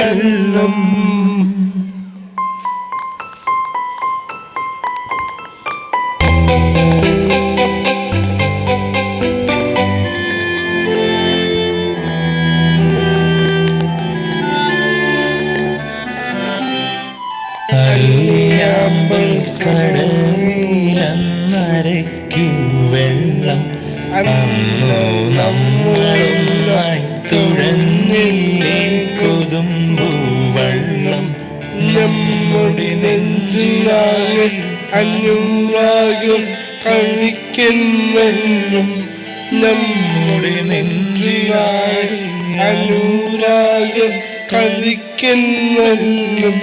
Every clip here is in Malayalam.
വെള്ളം. അല്ലിയാമ്പൽ കടവിലന്നരയ്ക്കു വെള്ളം. അന്നു നമ്മളൊന്നായി തുഴഞ്ഞില്ലേ കൊതുമ്പു വെള്ളം. നമ്മുടെ നെഞ്ചിലാകെ അനുരാഗം കളിക്കൻ വെള്ളം. നമ്മുടെ നെഞ്ചിലാകെ അനുരാഗം കളിക്കൻ വെള്ളം.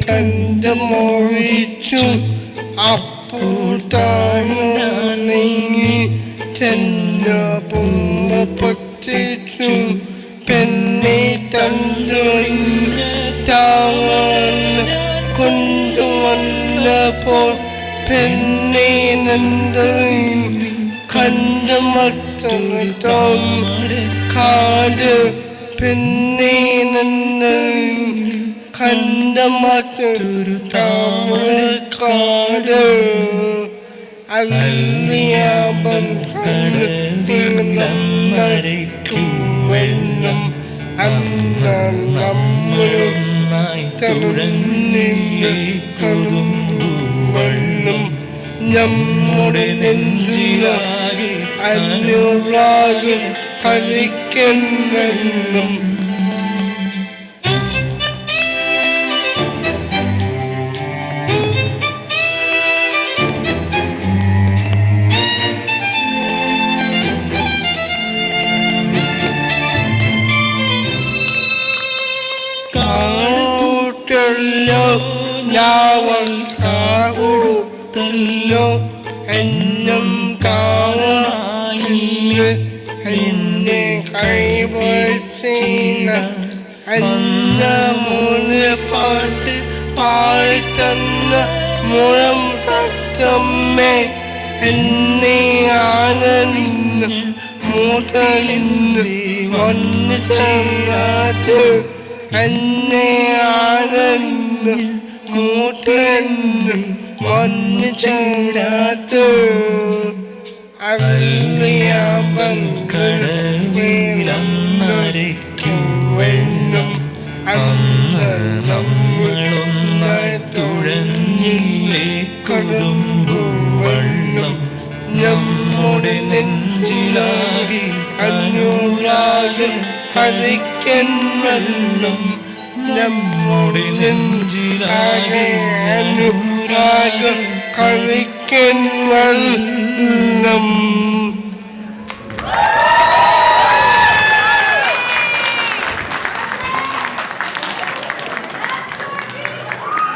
കണ്ടുമൊഴിച്ചു അപ്പോൾ താനീങ്ങി ചെന്ന പൊമ്പപ്പെട്ടിച്ചു. പെണ്ണെ തഞ്ചൊഴിഞ്ഞ താങ്ങാൻ കൊണ്ടുവന്നപ്പോൾ പെണ്ണെ നന്ദി കണ്ടു മറ്റം കാട്. പെണ്ണെ നന്ദി കണ്ട മറ്റൊരു താമരക്കാട്. അല്ലിയാമ്പൽ കടവിലന്നരയ്ക്കു വെള്ളം. അന്ന് നമ്മളൊന്നായി തുഴഞ്ഞില്ലേ കൊതുമ്പു വെള്ളം. നമ്മുടെ നെഞ്ചിലാകെ അനുരാഗം കളിക്കൻ വെള്ളം. ഞാവൽ കാവൂത്തല്ലോ എന്നും കാണാനില്ല. എന്നെ കൈവച്ചീന എന്ന മുലപ്പാട്ട് പാടിത്തന്ന മുളം തത്തമ്മേ. എന്നെ ആനന്ദ മൂട്ടലിന്ന് വന്നു ചെന്നാത്ത്. എന്നെ ആനന്ദ മൂട്ടലിന്ന് വന്നു ചേരാത്ത്. അല്ലിയാമ്പൽ കടവിലന്നരയ്ക്കു വെള്ളം. അന്ന് നമ്മളൊന്നായി തുഴഞ്ഞില്ലേ കൊതുമ്പു വെള്ളം. നമ്മുടെ നെഞ്ചിലാകെ അനുരാഗം കളിക്കൻ വെള്ളം. നമ്മുടെ നെഞ്ചിലാകെ അനുരാഗം കളിക്കൻ വെള്ളം.